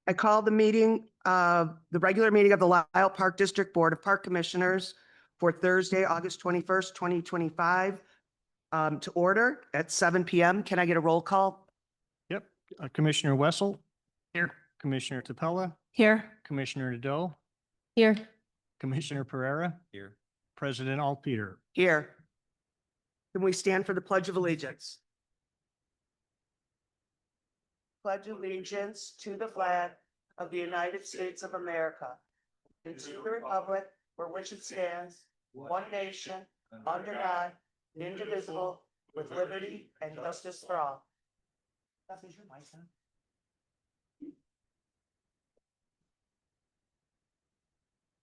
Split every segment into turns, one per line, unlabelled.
I call the the regular meeting of the Lisle Park District Board of Park Commissioners for Thursday, August 21st, 2025, to order at 7 p.m. Can I get a roll call?
Yep. Commissioner Wessel. Here. Commissioner Tapella.
Here.
Commissioner Nadeau.
Here.
Commissioner Pereira.
Here.
President Altpeter.
Here. Can we stand for the Pledge of Allegiance? Pledge allegiance to the flag of the United States of America and to the republic for which it stands, one nation, under God, indivisible, with liberty and justice for all. Beth, is your mic on?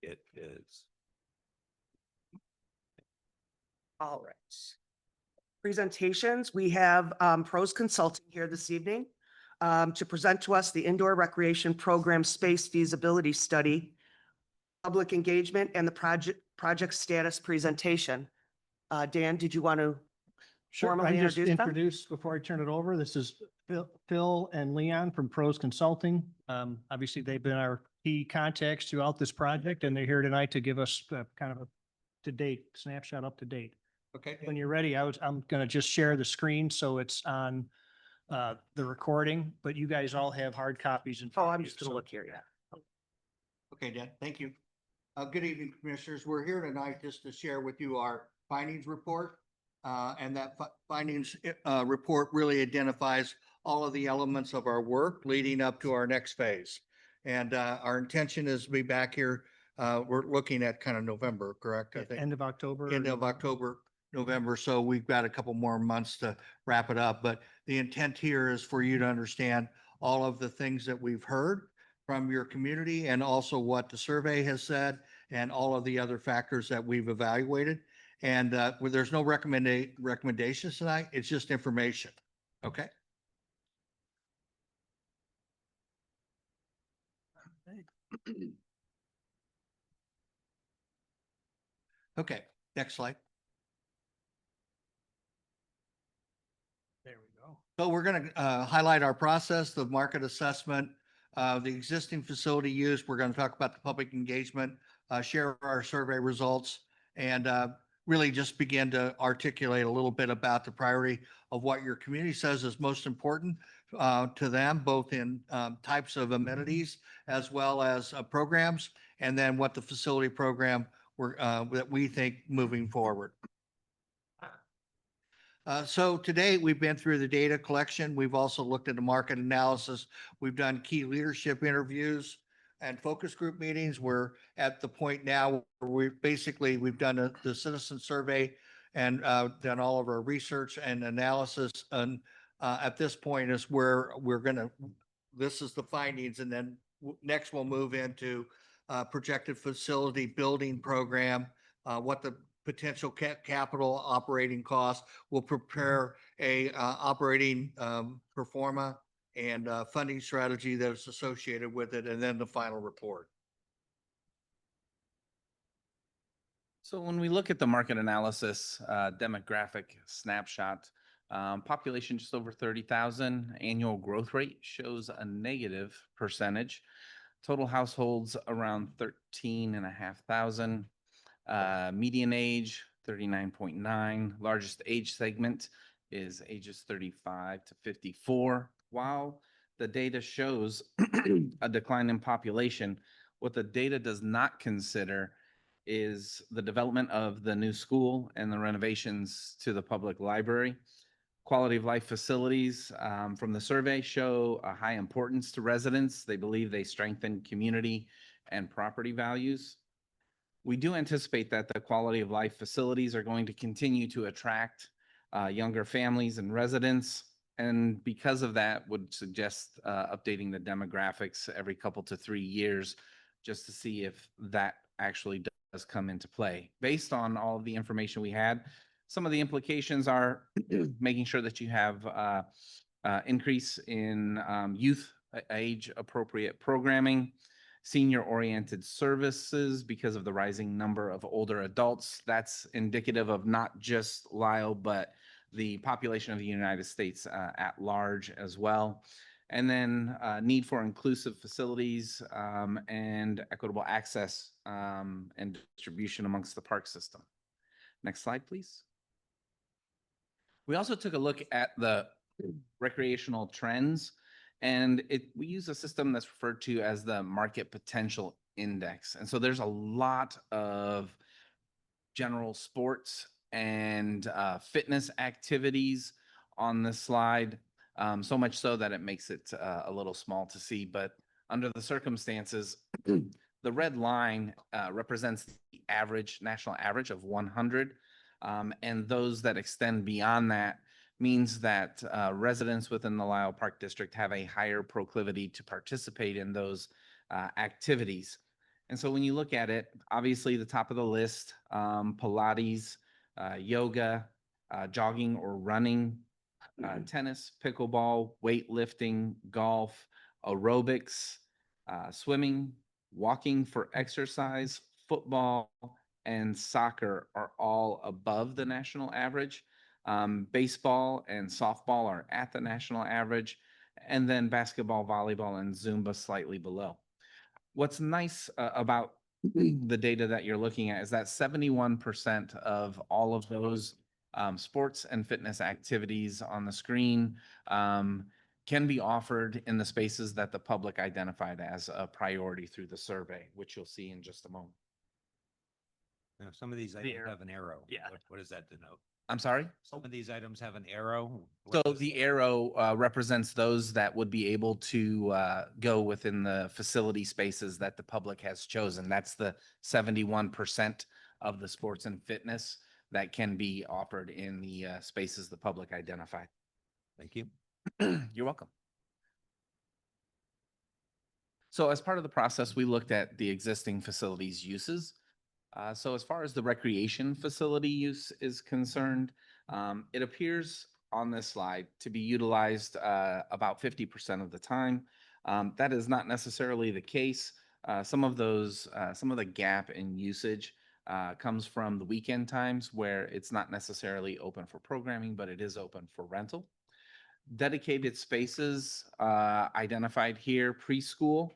It is.
All right. Presentations. We have Pros Consulting here this evening to present to us the Indoor Recreation Program Space Feasibility Study, public engagement, and the project status presentation. Dan, did you want to formally
I just
introduce them?
introduced before I turn it over. This is Phil and Leon from Pros Consulting. Obviously, they've been our key contacts throughout this project, and they're here tonight to give us kind of a to-date snapshot up to date.
Okay.
When you're ready, I'm going to just share the screen so it's on the recording, but you guys all have hard copies.
Oh, I'm just going to look here. Yeah.
Okay, Dan, thank you. Good evening, Commissioners. We're here tonight just to share with you our findings report. And that findings report really identifies all of the elements of our work leading up to our next phase. And our intention is to be back here. We're looking at kind of November, correct? I think
End of October.
end of October, November. So we've got a couple more months to wrap it up. But the intent here is for you to understand all of the things that we've heard from your community and also what the survey has said and all of the other factors that we've evaluated. And there's no recommendations tonight. It's just information. Okay. Okay. Next slide.
There we go.
So we're going to highlight our process, the market assessment, the existing facility use. We're going to talk about the public engagement, share our survey results, and really just begin to articulate a little bit about the priority of what your community says is most important to them, both in types of amenities as well as programs, and then what the facility program that we think moving forward. So today we've been through the data collection. We've also looked at the market analysis. We've done key leadership interviews and focus group meetings. We're at the point now where we've done the citizen survey and done all of our research and analysis. And at this point is where this is the findings. And then next we'll move into projected facility building program, what the potential capital operating costs. We'll prepare a operating pro forma and funding strategy that is associated with it, and then the final report.
So when we look at the market analysis, demographic snapshot, population just over 30,000, annual growth rate shows a negative percentage. Total households around 13,500. Median age 39.9. Largest age segment is ages 35 to 54. While the data shows a decline in population, what the data does not consider is the development of the new school and the renovations to the public library. Quality of life facilities from the survey show a high importance to residents. They believe they strengthen community and property values. We do anticipate that the quality of life facilities are going to continue to attract younger families and residents. And because of that, would suggest updating the demographics every couple to 3 years just to see if that actually does come into play. Based on all of the information we had, some of the implications are making sure that you have increase in youth age appropriate programming, senior-oriented services because of the rising number of older adults. That's indicative of not just Lisle, but the population of the United States at large as well. And then need for inclusive facilities and equitable access and distribution amongst the park system. Next slide, please. We also took a look at the recreational trends, and we use a system that's referred to as the Market Potential Index. And so there's a lot of general sports and fitness activities on this slide, so much so that it makes it a little small to see. But under the circumstances, the red line represents the average, national average of 100. And those that extend beyond that means that residents within the Lisle Park District have a higher proclivity to participate in those activities. And so when you look at it, obviously the top of the list, Pilates, yoga, jogging or running, tennis, pickleball, weightlifting, golf, aerobics, swimming, walking for exercise, football, and soccer are all above the national average. Baseball and softball are at the national average, and then basketball, volleyball, and Zumba slightly below. What's nice about the data that you're looking at is that 71% of all of those sports and fitness activities on the screen can be offered in the spaces that the public identified as a priority through the survey, which you'll see in just a moment.
Now, some of these items have an arrow.
Yeah.
What does that denote?
I'm sorry?
Some of these items have an arrow.
So
What does
the
that-
arrow represents those that would be able to go within the facility spaces that the public has chosen. That's the 71% of the sports and fitness that can be offered in the spaces the public identified.
Thank you.
You're welcome. So as part of the process, we looked at the existing facilities uses. So as far as the recreation facility use is concerned, it appears on this slide to be utilized about 50% of the time. That is not necessarily the case. Some of the gap in usage comes from the weekend times where it's not necessarily open for programming, but it is open for rental. Dedicated spaces identified here, preschool.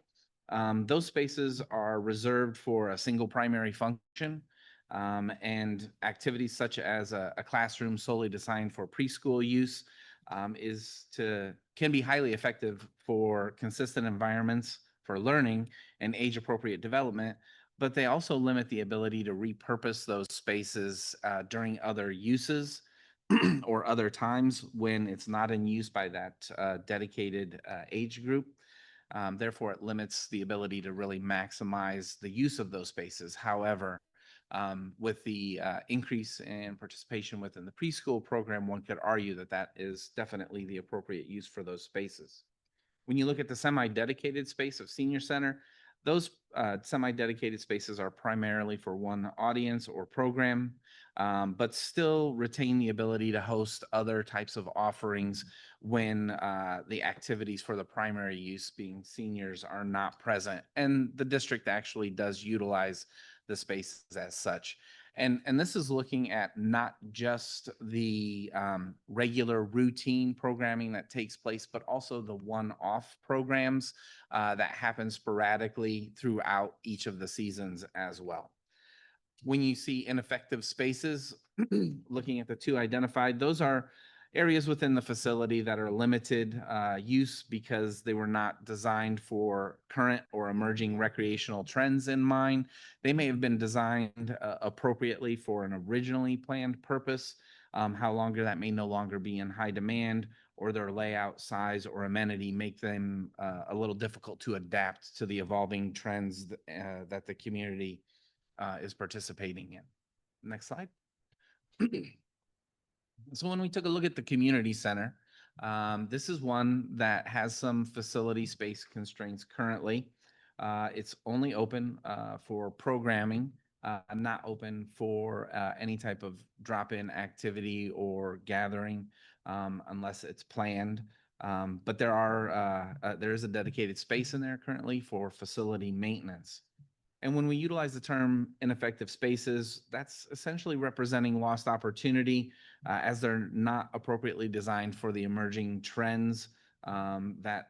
Those spaces are reserved for a single primary function and activities such as a classroom solely designed for preschool use can be highly effective for consistent environments for learning and age-appropriate development, but they also limit the ability to repurpose those spaces during other uses or other times when it's not in use by that dedicated age group. Therefore, it limits the ability to really maximize the use of those spaces. However, with the increase in participation within the preschool program, one could argue that that is definitely the appropriate use for those spaces. When you look at the semi-dedicated space of senior center, those semi-dedicated spaces are primarily for one audience or program, but still retain the ability to host other types of offerings when the activities for the primary use, being seniors, are not present. And the district actually does utilize the spaces as such. And this is looking at not just the regular routine programming that takes place, but also the one-off programs that happen sporadically throughout each of the seasons as well. When you see ineffective spaces, looking at the two identified, those are areas within the facility that are limited use because they were not designed for current or emerging recreational trends in mind. They may have been designed appropriately for an originally planned purpose. How longer that may no longer be in high demand, or their layout, size, or amenity make them a little difficult to adapt to the evolving trends that the community is participating in. Next slide. So when we took a look at the community center, this is one that has some facility space constraints currently. It's only open for programming, not open for any type of drop-in activity or gathering unless it's planned. But there is a dedicated space in there currently for facility maintenance. And when we utilize the term ineffective spaces, that's essentially representing lost opportunity as they're not appropriately designed for the emerging trends that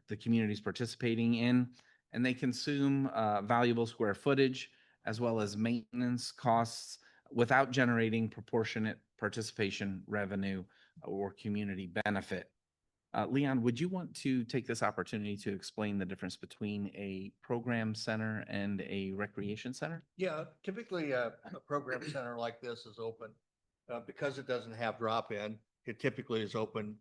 the community is participating in, and they consume valuable square footage as well as maintenance costs without generating proportionate participation revenue or community benefit. Leon, would you want to take this opportunity to explain the difference between a program center and a recreation center?
Yeah, typically a program center like this is open, because it doesn't have drop-in. It typically is open,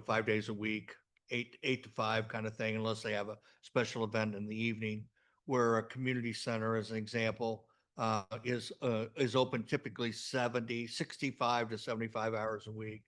5 days a week, eight to five kind of thing, unless they have a special event in the evening. Where a community center, as an example, is open typically 65 to 75 hours a week.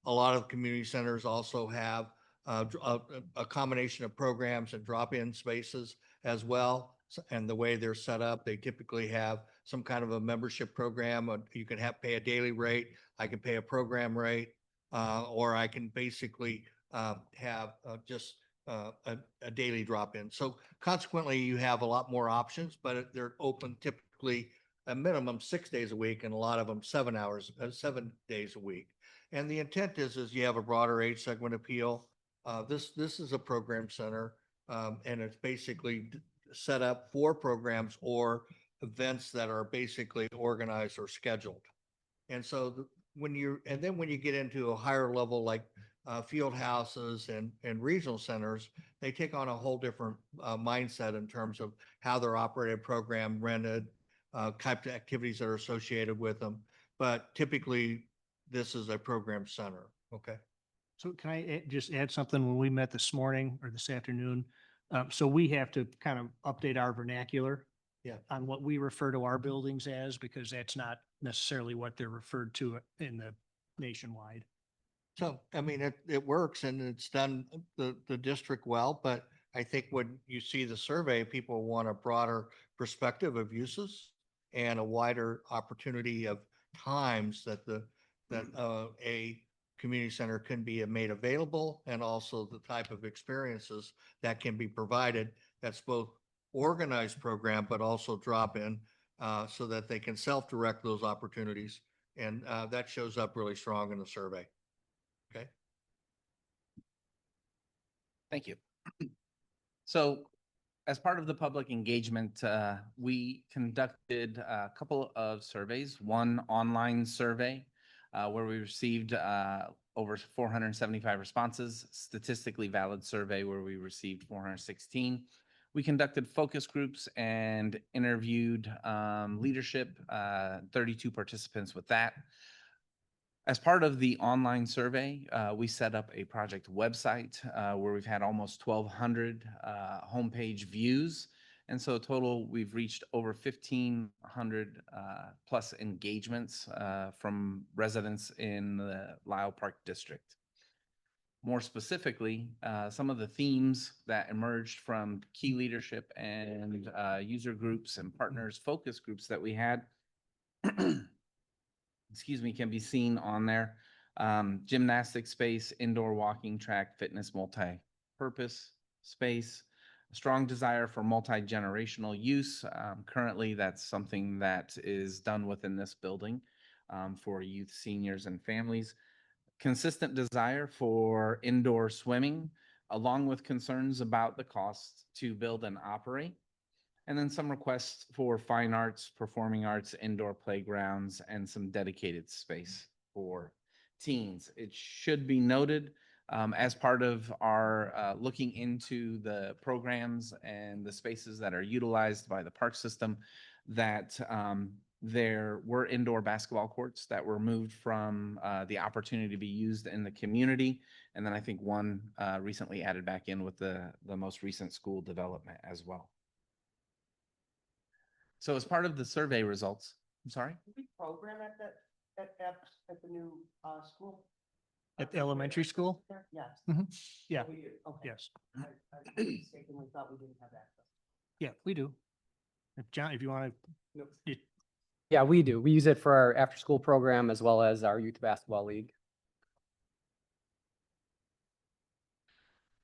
A lot of community centers also have a combination of programs and drop-in spaces as well. And the way they're set up, they typically have some kind of a membership program. You can pay a daily rate. I can pay a program rate, or I can basically have just a daily drop-in. So consequently, you have a lot more options, but they're open typically a minimum 6 days a week, and a lot of them 7 days a week. And the intent is you have a broader age segment appeal. This is a program center, and it's basically set up for programs or events that are basically organized or scheduled. And so when you get into a higher level like field houses and regional centers, they take on a whole different mindset in terms of how they're operated, program, rented, type of activities that are associated with them. But typically, this is a program center. Okay.
So can I just add something? When we met this morning or this afternoon, so we have to kind of update our vernacular.
Yeah.
On what we refer to our buildings as, because that's not necessarily what they're referred to in the nationwide.
So, I mean, it works and it's done the district well, but I think when you see the survey, people want a broader perspective of uses and a wider opportunity of times that a community center can be made available, and also the type of experiences that can be provided. That's both organized program, but also drop in, so that they can self-direct those opportunities. And that shows up really strong in the survey. Okay.
Thank you. So as part of the public engagement, we conducted a couple of surveys, one online survey where we received over 475 responses, statistically valid survey where we received 416. We conducted focus groups and interviewed leadership, 32 participants with that. As part of the online survey, we set up a project website where we've had almost 1,200 homepage views. And so total, we've reached over 1,500 plus engagements from residents in the Lisle Park District. More specifically, some of the themes that emerged from key leadership and user groups and partners focus groups that we had can be seen on there. Gymnastic space, indoor walking track, fitness, multi-purpose space, a strong desire for multi-generational use. Currently, that's something that is done within this building for youth, seniors, and families. Consistent desire for indoor swimming, along with concerns about the cost to build and operate. And then some requests for fine arts, performing arts, indoor playgrounds, and some dedicated space for teens. It should be noted, as part of our looking into the programs and the spaces that are utilized by the park system, that there were indoor basketball courts that were moved from the opportunity to be used in the community. And then I think one recently added back in with the most recent school development as well. So as part of the survey results, I'm sorry?
Did we program at the new school?
At the elementary school?
Yes.
Mhm. Yeah.
We do. Okay.
Yes.
I mistakenly thought we didn't have access.
Yeah, we do. John, if you want to,
Yeah, we do. We use it for our after-school program as well as our youth basketball league.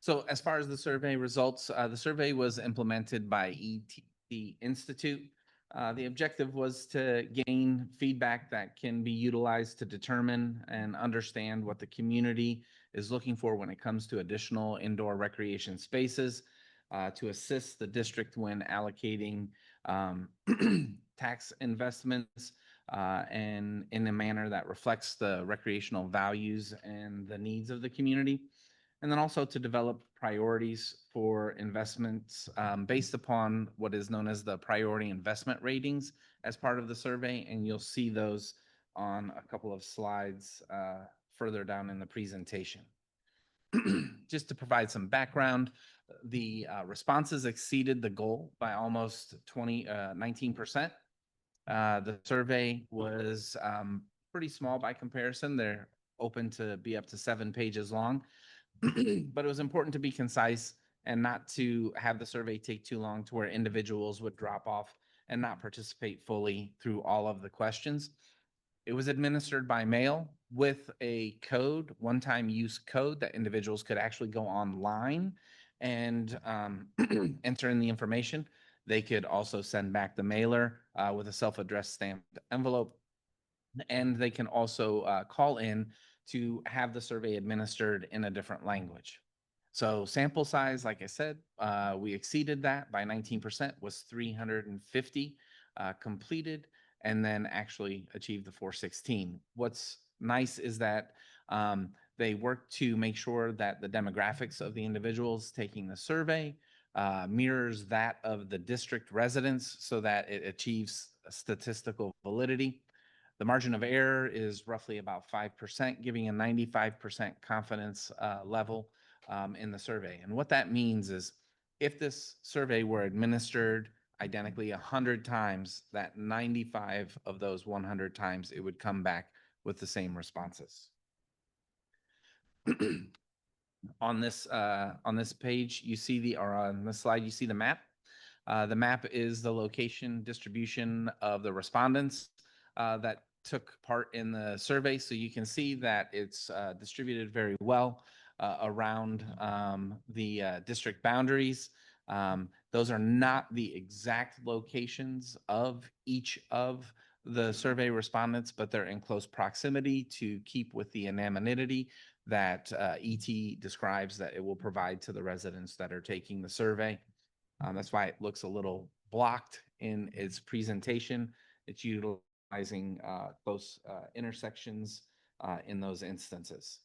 So as far as the survey results, the survey was implemented by ETC Institute. The objective was to gain feedback that can be utilized to determine and understand what the community is looking for when it comes to additional indoor recreation spaces to assist the district when allocating tax investments and in a manner that reflects the recreational values and the needs of the community. And then also to develop priorities for investments based upon what is known as the priority investment ratings as part of the survey. And you'll see those on a couple of slides further down in the presentation. Just to provide some background, the responses exceeded the goal by almost 19%. The survey was pretty small by comparison. They're open to be up to 7 pages long, but it was important to be concise and not to have the survey take too long to where individuals would drop off and not participate fully through all of the questions. It was administered by mail with a code, one-time use code that individuals could actually go online and enter in the information. They could also send back the mailer with a self-addressed stamped envelope. And they can also call in to have the survey administered in a different language. So sample size, like I said, we exceeded that by 19%, was 350 completed, and then actually achieved the 416. What's nice is that they work to make sure that the demographics of the individuals taking the survey mirrors that of the district residents so that it achieves statistical validity. The margin of error is roughly about 5%, giving a 95% confidence level in the survey. And what that means is if this survey were administered identically 100 times, that 95 of those 100 times, it would come back with the same responses. On this page, you see or on this slide, you see the map. The map is the location distribution of the respondents that took part in the survey. So you can see that it's distributed very well around the district boundaries. Those are not the exact locations of each of the survey respondents, but they're in close proximity to keep with the anonymity that ET describes that it will provide to the residents that are taking the survey. That's why it looks a little blocked in its presentation. It's utilizing close intersections in those instances.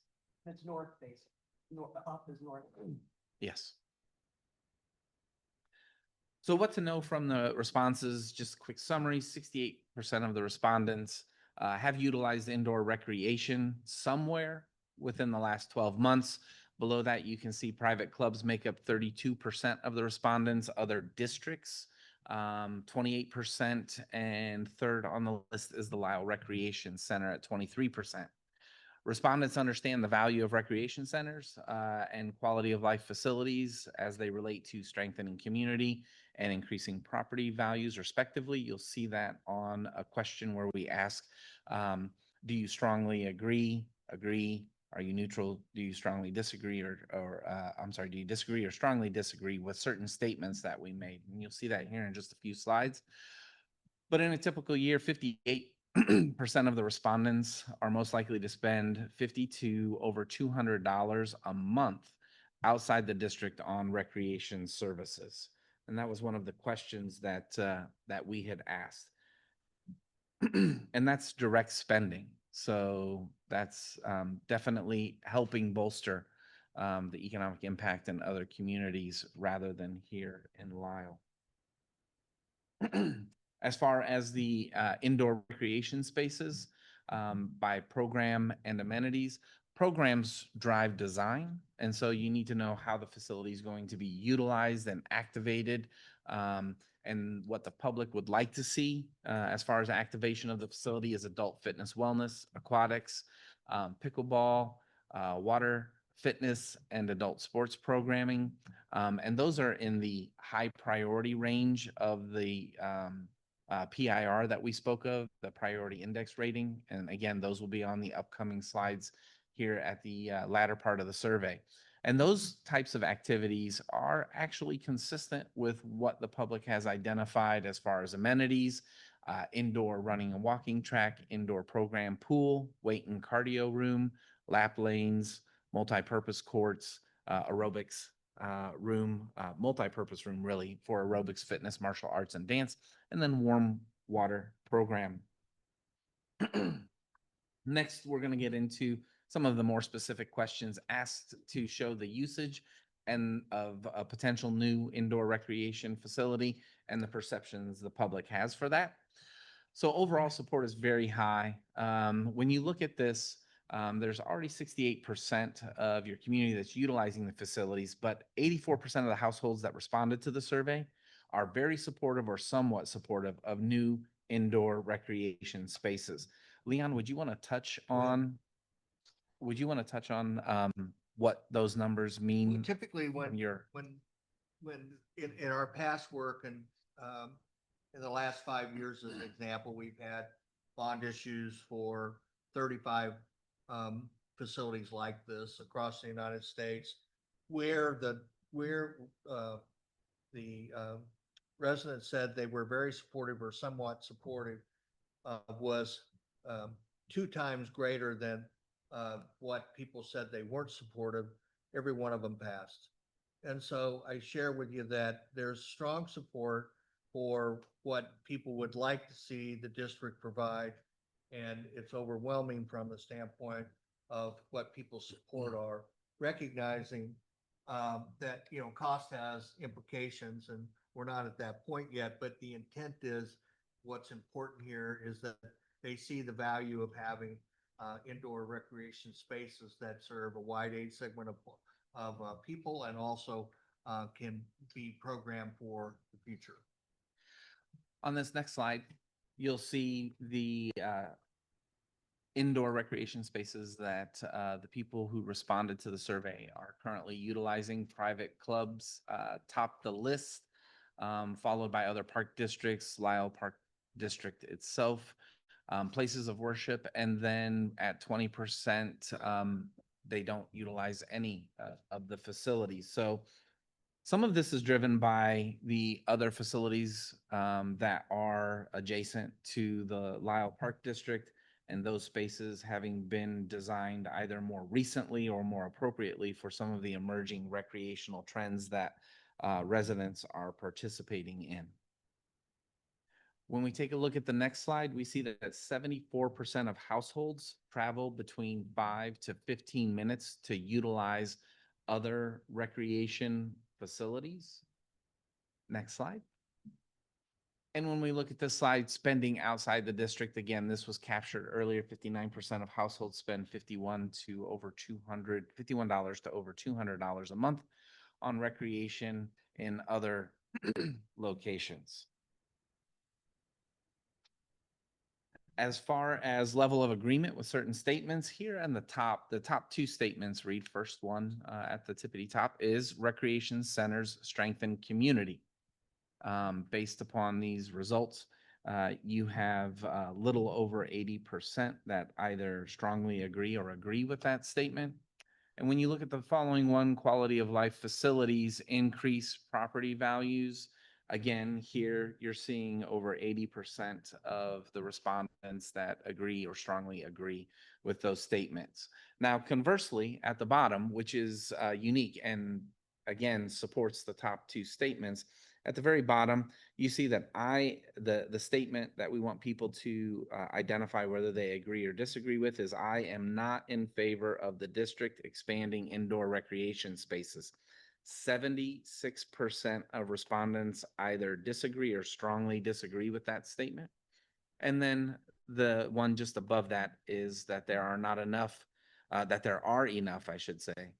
It's north facing. Up is north.
Yes. So what to know from the responses, just a quick summary, 68% of the respondents have utilized indoor recreation somewhere within the last 12 months. Below that, you can see private clubs make up 32% of the respondents, other districts, 28%, and third on the list is the Lisle Recreation Center at 23%. Respondents understand the value of recreation centers and quality of life facilities as they relate to strengthening community and increasing property values respectively. You'll see that on a question where we ask, do you strongly agree, are you neutral, do you strongly disagree, do you disagree or strongly disagree with certain statements that we made? And you'll see that here in just a few slides. But in a typical year, 58% of the respondents are most likely to spend $50 to over $200 a month outside the district on recreation services. And that was one of the questions that we had asked. And that's direct spending. So that's definitely helping bolster the economic impact in other communities rather than here in Lisle. As far as the indoor recreation spaces by program and amenities, programs drive design. And so you need to know how the facility is going to be utilized and activated and what the public would like to see as far as activation of the facility is adult fitness, wellness, aquatics, pickleball, water fitness, and adult sports programming. And those are in the high priority range of the PIR that we spoke of, the priority index rating. And again, those will be on the upcoming slides here at the latter part of the survey. And those types of activities are actually consistent with what the public has identified as far as amenities, indoor running and walking track, indoor program pool, weight and cardio room, lap lanes, multi-purpose courts, aerobics room, multi-purpose room really for aerobics, fitness, martial arts, and dance, and then warm water program. Next, we're going to get into some of the more specific questions asked to show the usage and of a potential new indoor recreation facility and the perceptions the public has for that. So overall support is very high. When you look at this, there's already 68% of your community that's utilizing the facilities, but 84% of the households that responded to the survey are very supportive or somewhat supportive of new indoor recreation spaces. Leon, would you want to touch on what those numbers mean?
Typically,
from your
when in our past work and in the last 5 years, as an example, we've had bond issues for 35 facilities like this across the United States, where the residents said they were very supportive or somewhat supportive was 2 times greater than what people said they weren't supportive. Every one of them passed. And so I share with you that there's strong support for what people would like to see the district provide. And it's overwhelming from the standpoint of what people's support are, recognizing that, cost has implications, and we're not at that point yet, but the intent is, what's important here is that they see the value of having indoor recreation spaces that serve a wide age segment of people, and also can be programmed for the future.
On this next slide, you'll see the indoor recreation spaces that the people who responded to the survey are currently utilizing. Private clubs top the list, followed by other park districts, Lisle Park District itself, places of worship, and then at 20%, they don't utilize any of the facilities. So some of this is driven by the other facilities that are adjacent to the Lisle Park District, and those spaces having been designed either more recently or more appropriately for some of the emerging recreational trends that residents are participating in. When we take a look at the next slide, we see that 74% of households travel between 5 to 15 minutes to utilize other recreation facilities. Next slide. And when we look at this slide, spending outside the district, again, this was captured earlier, 59% of households spend $51 to over $200 a month on recreation in other locations. As far as level of agreement with certain statements, here on the top 2 statements read, first one at the tippity top is recreation centers strengthen community. Based upon these results, you have a little over 80% that either strongly agree or agree with that statement. And when you look at the following one, quality of life facilities increase property values. Again, here you're seeing over 80% of the respondents that agree or strongly agree with those statements. Now, conversely, at the bottom, which is unique and again supports the top 2 statements, at the very bottom, you see that the statement that we want people to identify whether they agree or disagree with is, I am not in favor of the district expanding indoor recreation spaces. 76% of respondents either disagree or strongly disagree with that statement. And then the one just above that is that there are enough, I should say,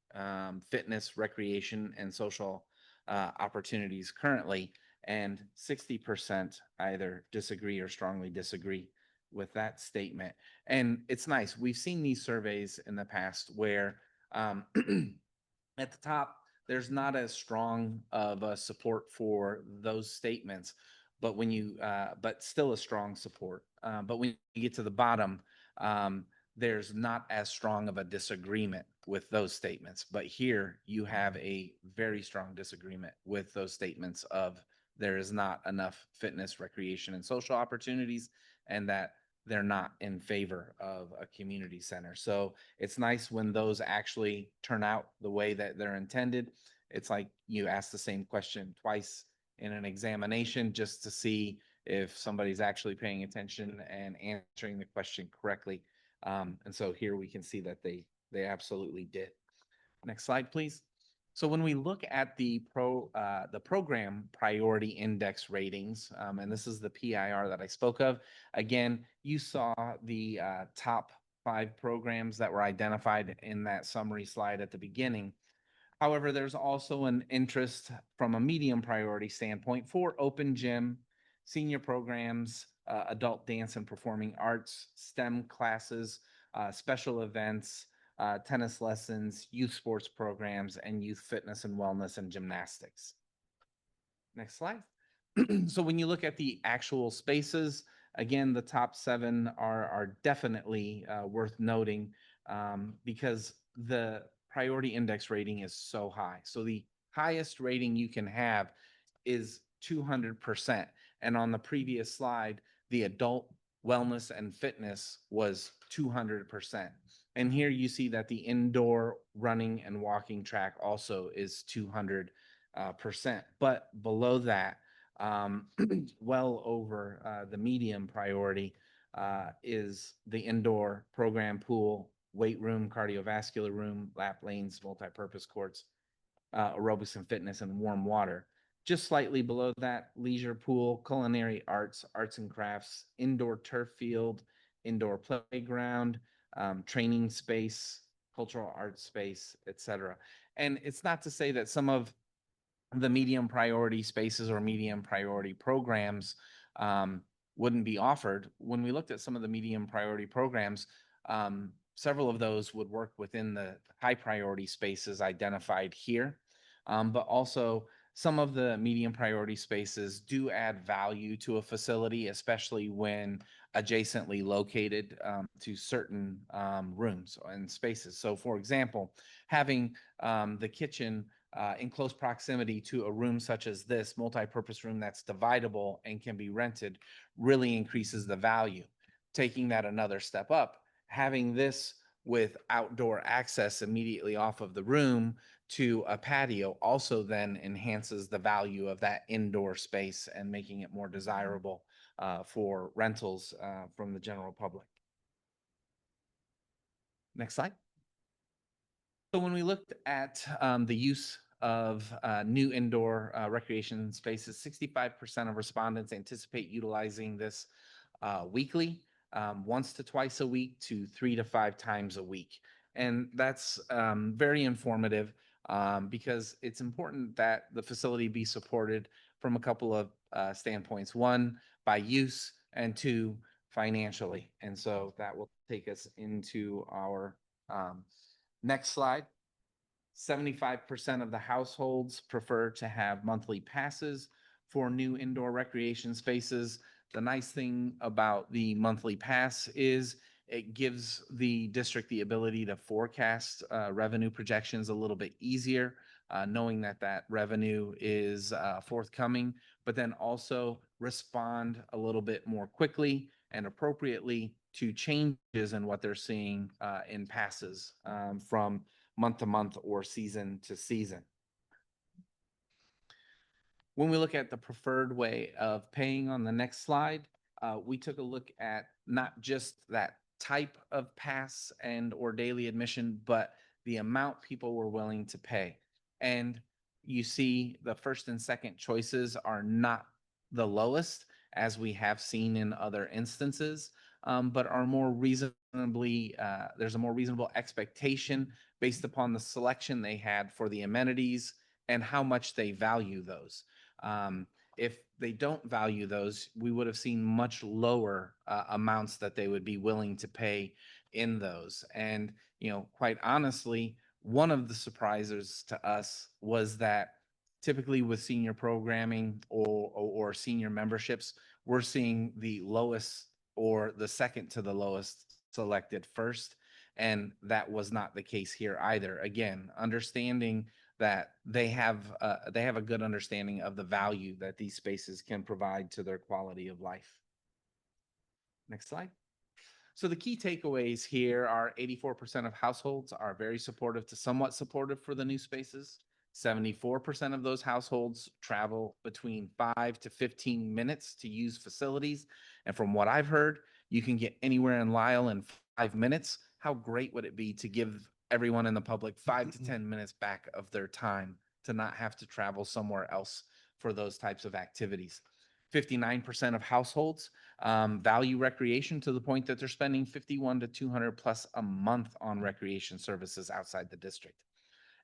fitness, recreation, and social opportunities currently, and 60% either disagree or strongly disagree with that statement. And it's nice. We've seen these surveys in the past where at the top, there's not as strong of a support for those statements, but when you, but still a strong support. But when you get to the bottom, there's not as strong of a disagreement with those statements. But here you have a very strong disagreement with those statements of there is not enough fitness, recreation, and social opportunities, and that they're not in favor of a community center. So it's nice when those actually turn out the way that they're intended. It's like you ask the same question twice in an examination just to see if somebody's actually paying attention and answering the question correctly. And so here we can see that they absolutely did. Next slide, please. So when we look at the program priority index ratings, and this is the PIR that I spoke of, again, you saw the top 5 programs that were identified in that summary slide at the beginning. However, there's also an interest from a medium priority standpoint for open gym, senior programs, adult dance and performing arts, STEM classes, special events, tennis lessons, youth sports programs, and youth fitness and wellness and gymnastics. Next slide. So when you look at the actual spaces, again, the top 7 are definitely worth noting because the priority index rating is so high. So the highest rating you can have is 200%. And on the previous slide, the adult wellness and fitness was 200%. And here you see that the indoor running and walking track also is 200%. But below that, well over the medium priority is the indoor program pool, weight room, cardiovascular room, lap lanes, multi-purpose courts, aerobics and fitness, and warm water. Just slightly below that, leisure pool, culinary arts, arts and crafts, indoor turf field, indoor playground, training space, cultural arts space, etc. And it's not to say that some of the medium priority spaces or medium priority programs wouldn't be offered. When we looked at some of the medium priority programs, several of those would work within the high priority spaces identified here. But also some of the medium priority spaces do add value to a facility, especially when adjacently located to certain rooms and spaces. So for example, having the kitchen in close proximity to a room such as this multi-purpose room that's dividable and can be rented really increases the value. Taking that another step up, having this with outdoor access immediately off of the room to a patio also then enhances the value of that indoor space and making it more desirable for rentals from the general public. Next slide. So when we looked at the use of new indoor recreation spaces, 65% of respondents anticipate utilizing this weekly, once to twice a week to 3 to 5 times a week. And that's very informative because it's important that the facility be supported from a couple of standpoints. One, by use, and 2, financially. And so that will take us into our next slide. 75% of the households prefer to have monthly passes for new indoor recreation spaces. The nice thing about the monthly pass is it gives the district the ability to forecast revenue projections a little bit easier, knowing that that revenue is forthcoming, but then also respond a little bit more quickly and appropriately to changes in what they're seeing in passes from month to month or season to season. When we look at the preferred way of paying on the next slide, we took a look at not just that type of pass and or daily admission, but the amount people were willing to pay. And you see the first and second choices are not the lowest, as we have seen in other instances, but are more reasonably, there's a more reasonable expectation based upon the selection they had for the amenities and how much they value those. If they don't value those, we would have seen much lower amounts that they would be willing to pay in those. And, you know, quite honestly, one of the surprises to us was that typically with senior programming or senior memberships, we're seeing the lowest or the second to the lowest selected first. And that was not the case here either. Again, understanding that they have a good understanding of the value that these spaces can provide to their quality of life. Next slide. So the key takeaways here are 84% of households are very supportive to somewhat supportive for the new spaces. 74% of those households travel between 5 to 15 minutes to use facilities. And from what I've heard, you can get anywhere in Lisle in 5 minutes. How great would it be to give everyone in the public 5 to 10 minutes back of their time to not have to travel somewhere else for those types of activities? 59% of households value recreation to the point that they're spending 51 to 200 plus a month on recreation services outside the district.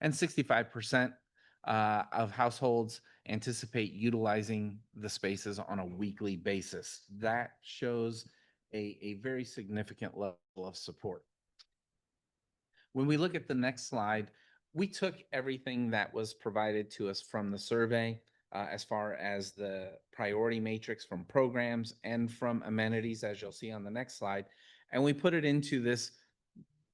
And 65% of households anticipate utilizing the spaces on a weekly basis. That shows a very significant level of support. When we look at the next slide, we took everything that was provided to us from the survey as far as the priority matrix from programs and from amenities, as you'll see on the next slide, and we put it into this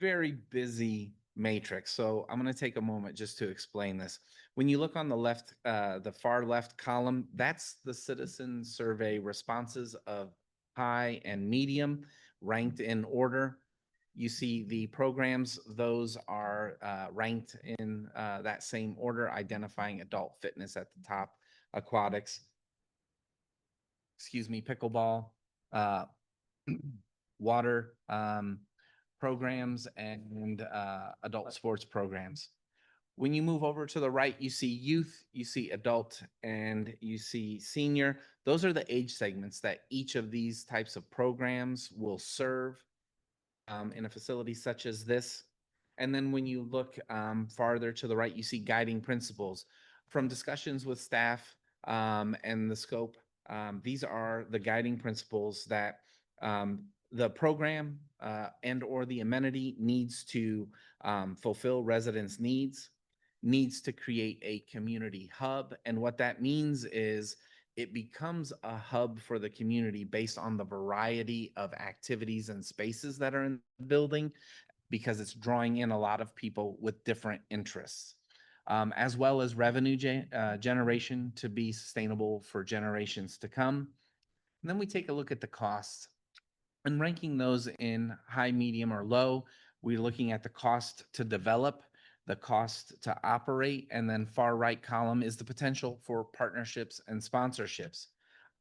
very busy matrix. So I'm going to take a moment just to explain this. When you look on the left, the far left column, that's the citizen survey responses of high and medium ranked in order. You see the programs, those are ranked in that same order, identifying adult fitness at the top, aquatics, pickleball, water programs, and adult sports programs. When you move over to the right, you see youth, you see adult, and you see senior. Those are the age segments that each of these types of programs will serve in a facility such as this. And then when you look farther to the right, you see guiding principles. From discussions with staff and the scope, these are the guiding principles that the program and or the amenity needs to fulfill residents' needs to create a community hub. And what that means is it becomes a hub for the community based on the variety of activities and spaces that are in the building, because it's drawing in a lot of people with different interests, as well as revenue generation to be sustainable for generations to come. And then we take a look at the costs and ranking those in high, medium, or low. We're looking at the cost to develop, the cost to operate, and then far right column is the potential for partnerships and sponsorships.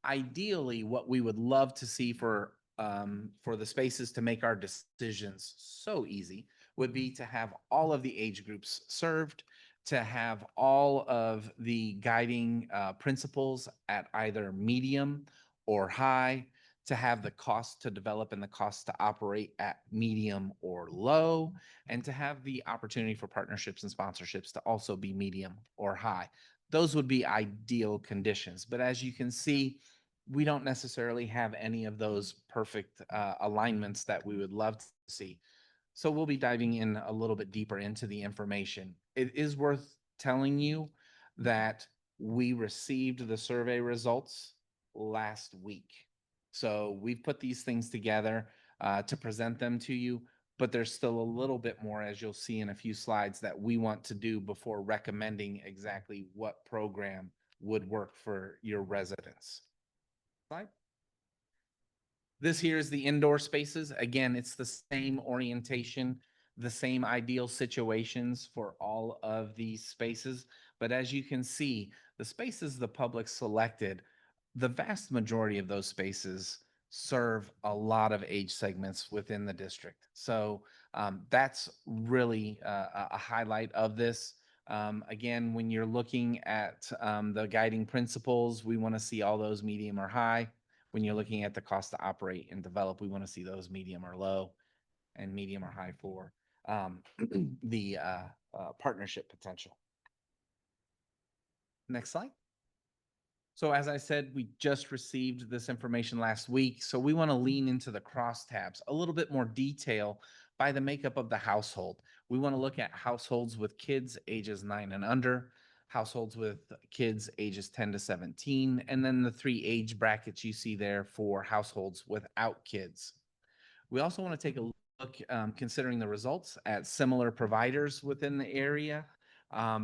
Ideally, what we would love to see for the spaces to make our decisions so easy would be to have all of the age groups served, to have all of the guiding principles at either medium or high, to have the cost to develop and the cost to operate at medium or low, and to have the opportunity for partnerships and sponsorships to also be medium or high. Those would be ideal conditions. But as you can see, we don't necessarily have any of those perfect alignments that we would love to see. So we'll be diving in a little bit deeper into the information. It is worth telling you that we received the survey results last week. So we've put these things together to present them to you, but there's still a little bit more, as you'll see in a few slides, that we want to do before recommending exactly what program would work for your residents. Slide. This here is the indoor spaces. Again, it's the same orientation, the same ideal situations for all of these spaces. But as you can see, the spaces the public selected, the vast majority of those spaces serve a lot of age segments within the district. So that's really a highlight of this. Again, when you're looking at the guiding principles, we want to see all those medium or high. When you're looking at the cost to operate and develop, we want to see those medium or low, and medium or high for the partnership potential. Next slide. So as I said, we just received this information last week. So we want to lean into the crosstabs, a little bit more detail by the makeup of the household. We want to look at households with kids ages 9 and under, households with kids ages 10 to 17, and then the 3 age brackets you see there for households without kids. We also want to take a look, considering the results, at similar providers within the area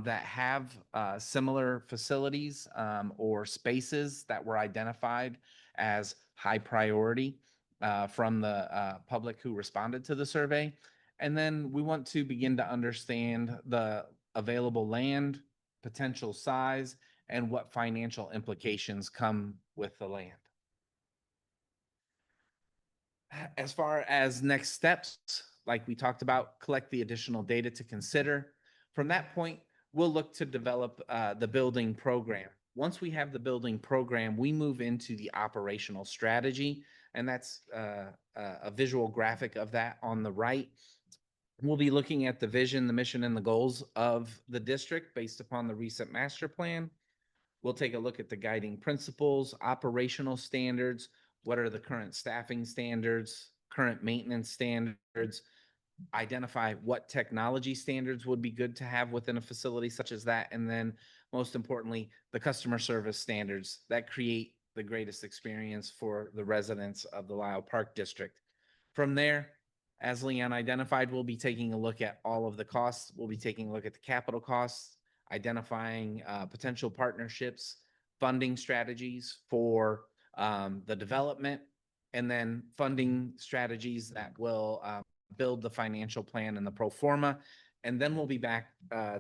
that have similar facilities or spaces that were identified as high priority. from the public who responded to the survey. And then we want to begin to understand the available land, potential size, and what financial implications come with the land. As far as next steps, like we talked about, collect the additional data to consider. From that point, we'll look to develop the building program. Once we have the building program, we move into the operational strategy, and that's a visual graphic of that on the right. We'll be looking at the vision, the mission, and the goals of the district based upon the recent master plan. We'll take a look at the guiding principles, operational standards, what are the current staffing standards, current maintenance standards, identify what technology standards would be good to have within a facility such as that, and then most importantly, the customer service standards that create the greatest experience for the residents of the Lisle Park District. From there, as Leon identified, we'll be taking a look at all of the costs. We'll be taking a look at the capital costs, identifying potential partnerships, funding strategies for the development, and then funding strategies that will build the financial plan and the pro forma. And then we'll be back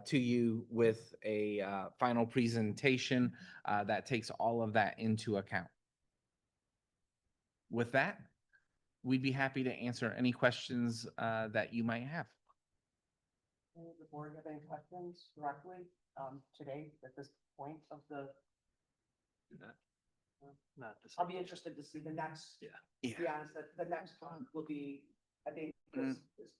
to you with a final presentation that takes all of that into account. With that, we'd be happy to answer any questions that you might have.
Does the board have any questions directly today at this point of the?
Not this.
I'll be interested to see the next, to be honest, the next one will be, I think, this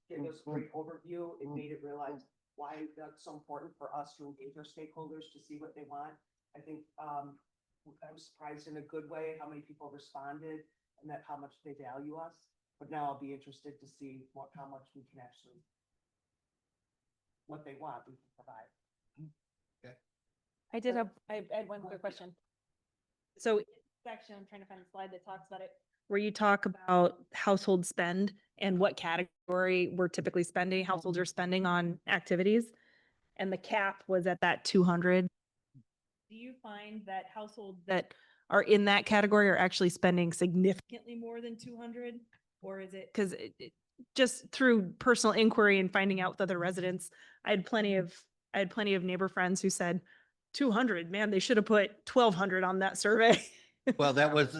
gave us a great overview. It made it realize why that's so important for us to engage our stakeholders to see what they want. I think I was surprised in a good way how many people responded and that how much they value us. But now I'll be interested to see how much we can actually, what they want, we can provide.
I had one quick question. So section, I'm trying to find the slide that talks about it, where you talk about household spend and what category we're typically spending, households are spending on activities. And the cap was at that 200. Do you find that households that are in that category are actually spending significantly more than 200? Or is it, because just through personal inquiry and finding out with other residents, I had plenty of neighbor friends who said, 200, man, they should have put 1,200 on that survey.
Well, that was,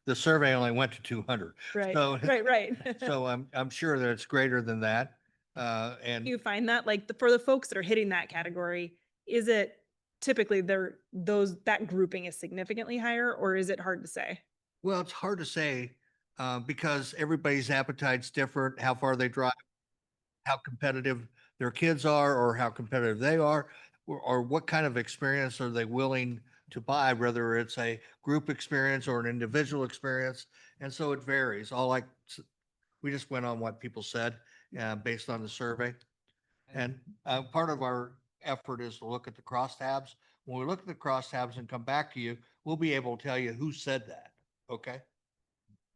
the survey only went to 200.
Right,
So-
right.
So I'm sure that it's greater than that. And
You find that like for the folks that are hitting that category, is it typically that grouping is significantly higher, or is it hard to say?
well, it's hard to say because everybody's appetite's different, how far they drive, how competitive their kids are, or how competitive they are, or what kind of experience are they willing to buy, whether it's a group experience or an individual experience. And so it varies. We just went on what people said based on the survey. And part of our effort is to look at the crosstabs. When we look at the crosstabs and come back to you, we'll be able to tell you who said that. Okay?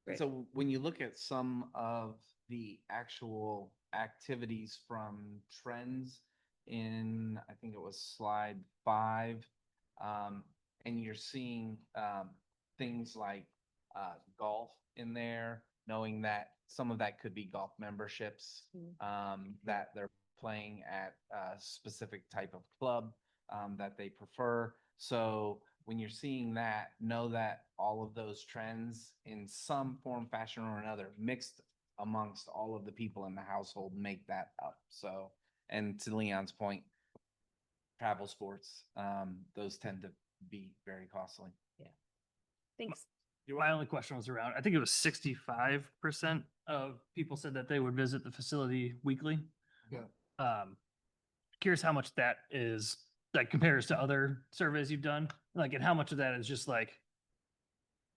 Great.
So when you look at some of the actual activities from trends in, I think it was slide 5, and you're seeing things like golf in there, knowing that some of that could be golf memberships that they're playing at a specific type of club that they prefer. So when you're seeing that, know that all of those trends in some form, fashion, or another mixed amongst all of the people in the household make that up. So, and to Leon's point, travel sports, those tend to be very costly.
Thanks.
My only question was around, I think it was 65% of people said that they would visit the facility weekly.
Yeah.
Curious how much that is, like, compares to other surveys you've done, like, and how much of that is just like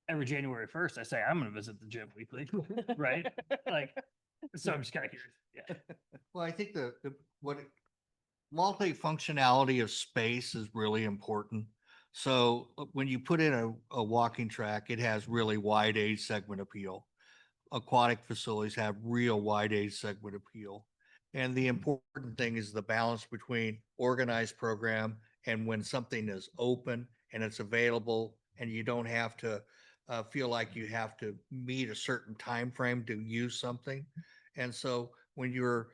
every January 1st, I say, I'm gonna visit the gym weekly, right? Like, so I'm just kind of curious. Yeah.
Well, I think multifunctionality of space is really important. So when you put in a walking track, it has really wide age segment appeal. Aquatic facilities have real wide age segment appeal. And the important thing is the balance between organized program and when something is open and it's available and you don't have to feel like you have to meet a certain time frame to use something. And so when you're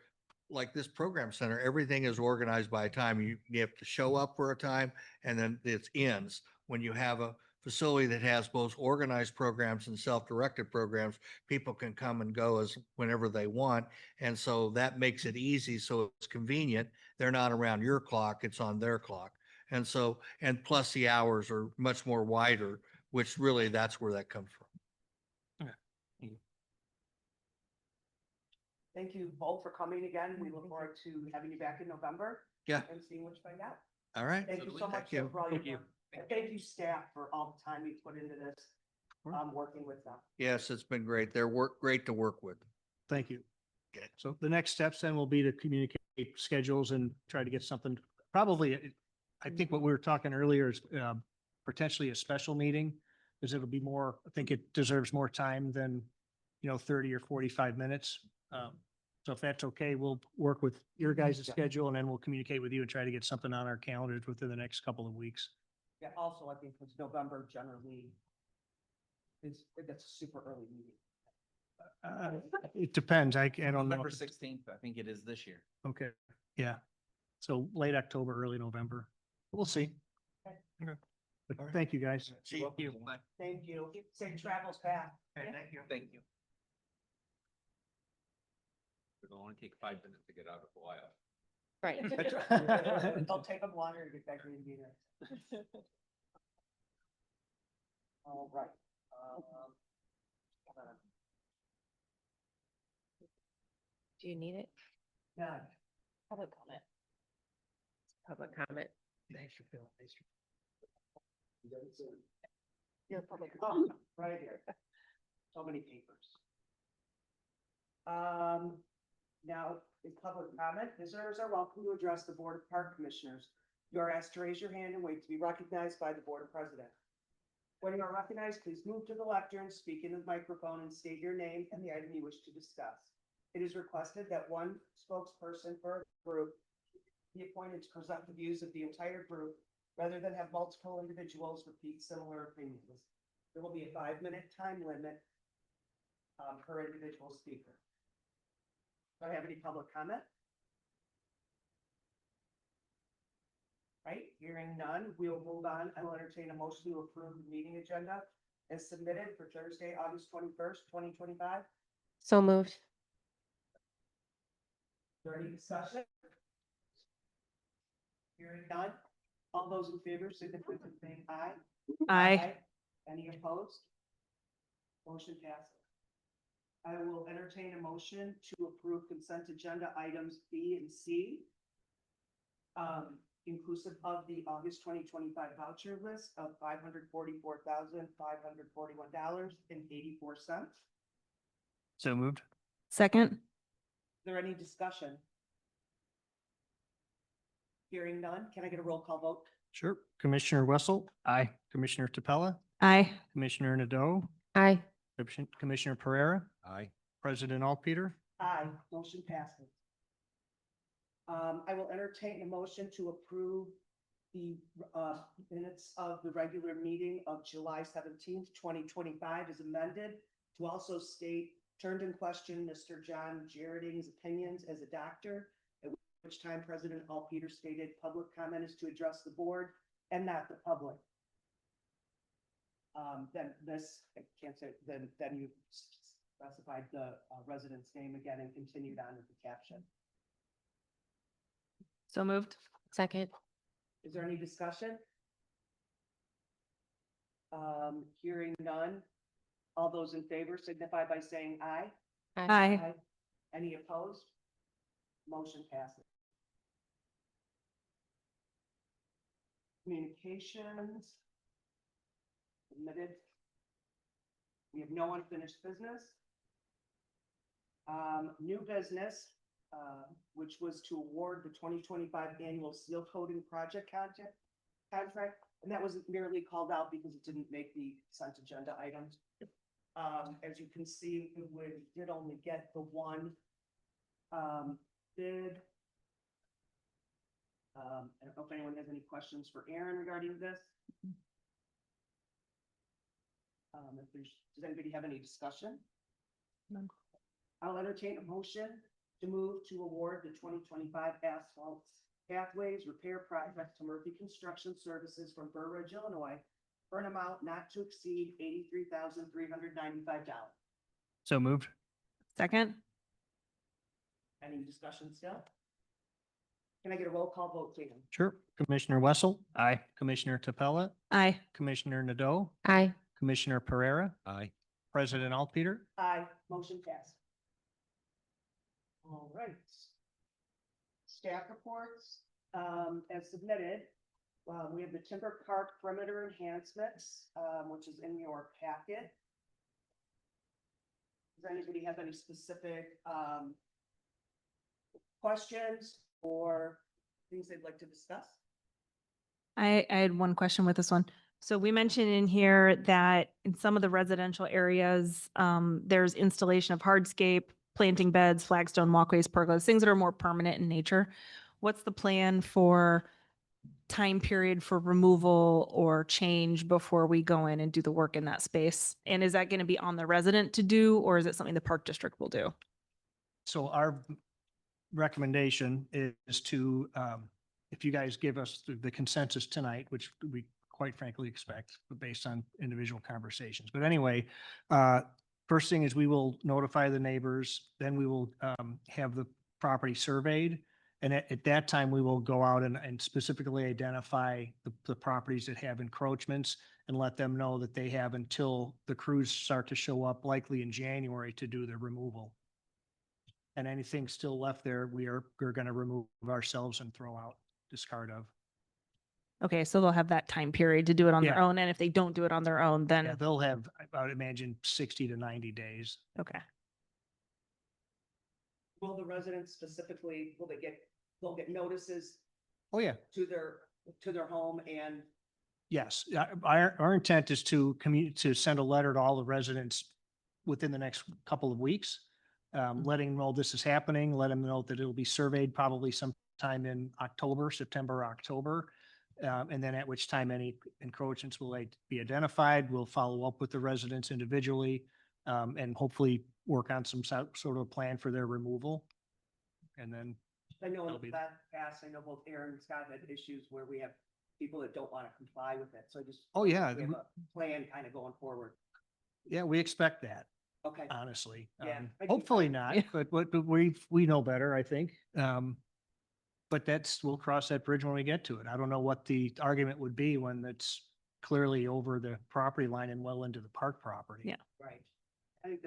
like this program center, everything is organized by a time. You have to show up for a time and then it ends. When you have a facility that has both organized programs and self-directed programs, people can come and go as whenever they want. And so that makes it easy. So it's convenient. They're not around your clock, it's on their clock. And so, and plus the hours are much more wider, which really that's where that comes from.
Thank you both for coming again. We look forward to having you back in November.
Yeah.
And seeing what you find out.
All right.
Thank you so much
Thank you.
for all your work. And thank you staff for all the time you put into this, working with them.
Yes, it's been great. They're great to work with.
Thank you.
Okay.
So the next steps then will be to communicate schedules and try to get something, probably, I think what we were talking earlier is potentially a special meeting, because it'll be more, I think it deserves more time than, 30 or 45 minutes. So if that's okay, we'll work with your guys' schedule and then we'll communicate with you and try to get something on our calendars within the next couple of weeks.
Yeah, also, I think because November generally that's a super early meeting.
It depends. I don't know.
November 16th, I think it is this year.
Okay, yeah. So late October, early November. We'll see.
Okay.
But
All right.
thank you, guys.
See you.
Thank you. Safe travels back.
Thank you.
Thank you.
It'll only take 5 minutes to get out of Lisle.
Right.
It'll take them longer to get back to Indiana. All right.
Do you need it?
Yeah.
Public comment. Public comment.
Thanks for Phil.
Your public comment, right here. So many papers. Now, in public comment, visitors are welcome to address the Board of Park Commissioners. You are asked to raise your hand and wait to be recognized by the Board President. When you are recognized, please move to the lectern, speak in the microphone, and state your name and the item you wish to discuss. It is requested that one spokesperson per group be appointed to present the views of the entire group, rather than have multiple individuals repeat similar opinions. There will be a 5-minute time limit per individual speaker. Do I have any public comment? Right, hearing none, we will move on. I will entertain a motion to approve the meeting agenda as submitted for Thursday, August 21st, 2025.
So moved.
Is there any discussion? Hearing none, all those in favor, signify by saying aye.
Aye.
Any opposed? Motion passes. I will entertain a motion to approve consent agenda items B and C. Inclusive of the August 2025 voucher list of $544,541.84. Is
So moved.
Second.
there any discussion? Hearing none, can I get a roll call vote?
Sure. Commissioner Wessel. Aye. Commissioner Tapella,
Aye.
Commissioner Nadeau,
Aye.
Commissioner Pereira,
Aye.
President Alpeter.
Aye, motion passes. I will entertain a motion to approve the minutes of the regular meeting of July 17th, 2025 as amended, to also state, turned in question Mr. John Jareding's opinions as a doctor, at which time President Alpeter stated public comment is to address the board and not the public. Then this, I can't say, then you specified the resident's name again and continued on with the caption.
So moved.
Second.
Is there any discussion? Hearing none. All those in favor signify by saying aye.
Aye.
Any opposed? Motion passes. Communications. Submitted. We have no unfinished business. New business, which was to award the 2025 annual seal coating project contract, and that was merely called out because it didn't make the consent agenda items. As you can see, we did only get the one bid. I don't know if anyone has any questions for Aaron regarding this. Does anybody have any discussion?
None.
I'll entertain a motion to move to award the 2025 asphalt pathways repair project to Murphy Construction Services from Burr Ridge, Illinois, for an amount not to exceed $83,395.
So moved.
Second?
Any discussion still? Can I get a roll call vote, please?
Sure. Commissioner Wessel. Aye. Commissioner Capella,
Aye.
Commissioner Nadeau,
Aye.
Commissioner Pereira,
Aye.
President Altpeter.
Aye, motion passed. All right. Staff reports, as submitted, we have the Timber Park perimeter enhancements, which is in your packet. Does anybody have any specific, questions or things they'd like to discuss?
I had one question with this one. So we mentioned in here that in some of the residential areas, there's installation of hardscape, planting beds, flagstone walkways, pergolas, things that are more permanent in nature. What's the plan for time period for removal or change before we go in and do the work in that space? And is that going to be on the resident to do, or is it something the park district will do?
So our recommendation is to, if you guys give us the consensus tonight, which we quite frankly expect based on individual conversations. But anyway, first thing is we will notify the neighbors, then we will have the property surveyed. And at that time, we will go out and specifically identify the properties that have encroachments and let them know that they have until the crews start to show up, likely in January, to do the removal. And anything still left there, we're going to remove ourselves and throw out, discard of.
Okay, so they'll have that time period to do it on their
Yeah.
own. And if they don't do it on their own,
Yeah,
then,
they'll have, I would imagine, 60 to 90 days.
okay.
Will the residents specifically, they'll get notices
Oh, yeah.
to their home and,
Yes, our intent is to to send a letter to all the residents within the next couple of weeks, letting them know this is happening, let them know that it'll be surveyed probably sometime in October, September, October. And then at which time any encroachments will be identified. We'll follow up with the residents individually, and hopefully work on some sort of plan for their removal. And then,
I know in
That'll
the
be-
past, I know both Aaron and Scott had issues where we have people that don't want to comply with it, so I just.
Oh, yeah.
We have a plan kind of going forward.
yeah, we expect that,
Okay,
honestly.
Yeah, I do-
Hopefully not,
Yeah.
but we know better, I think. But we'll cross that bridge when we get to it. I don't know what the argument would be when it's clearly over the property line and well into the park property.
Yeah.
right. I think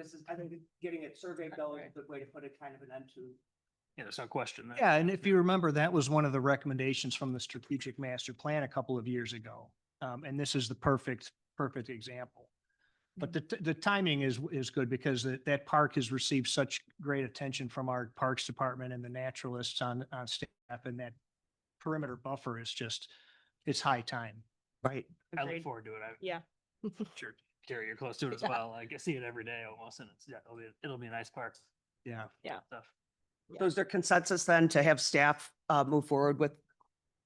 getting it surveyed though is a good way to put it kind of an end to.
Yeah, there's no question. Yeah, and if you remember, that was one of the recommendations from the strategic master plan a couple of years ago. And this is the perfect example. But the timing is good because that park has received such great attention from our Parks Department and the naturalists on staff, and that perimeter buffer is it's high time.
Right.
I look
Agreed.
forward to it.
Yeah.
Sure, Carrie, you're close to it as
Yeah.
well. I see it every day almost, and it'll be a nice park.
Yeah.
Stuff.
So is there consensus then to have staff move forward with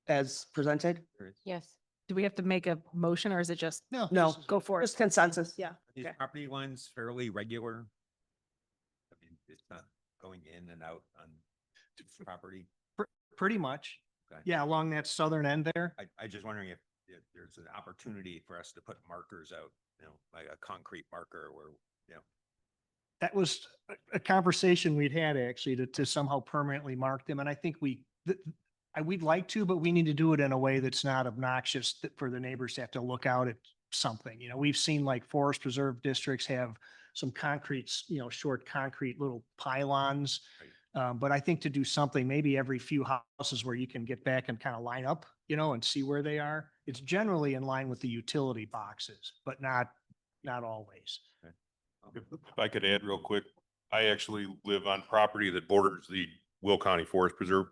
as presented?
Yes.
Do we have to make a motion or is it just
No.
No.
this is-
go for it?
Just consensus.
Yeah.
Are these
Okay.
property lines fairly regular? I mean, it's not going in and out on property.
Pretty much.
Okay.
Yeah, along that southern end there.
I just wondering if there's an opportunity for us to put markers out, like a concrete marker where,
That was a conversation we'd had actually to somehow permanently mark them. And I think we'd like to, but we need to do it in a way that's not obnoxious for the neighbors to have to look out at something. We've seen like forest preserve districts have some concrete, short concrete little pylons. But I think to do something, maybe every few houses where you can get back and kind of line up, and see where they are. It's generally in line with the utility boxes, but not always.
If I could add real quick, I actually live on property that borders the Will County Forest Preserve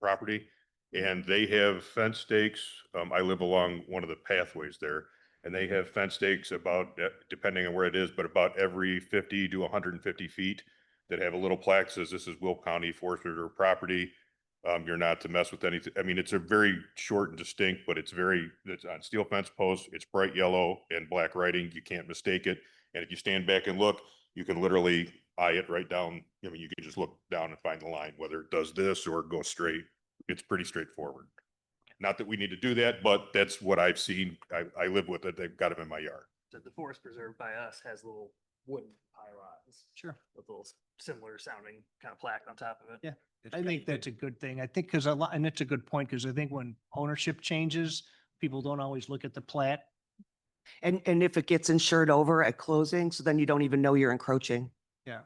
property. And they have fence stakes. I live along one of the pathways there. And they have fence stakes about, depending on where it is, but about every 50 to 150 feet that have a little plaque says this is Will County Forest Preserve property. You're not to mess with anything. I mean, it's a very short and distinct, but it's on steel fence posts. It's bright yellow and black writing. You can't mistake it. And if you stand back and look, you can literally eye it right down. I mean, you can just look down and find the line, whether it does this or go straight. It's pretty straightforward. Not that we need to do that, but that's what I've seen. I live with it. They've got them in my yard.
So the forest preserve by us has little wooden pylons.
Sure.
With little similar sounding kind of plaque on top of it.
Yeah.
It's
I
got
think
good-
that's a good thing. I think because a lot, and it's a good point, because I think when ownership changes, people don't always look at the plat.
And if it gets insured over at closing, so then you don't even know you're encroaching.
Yeah.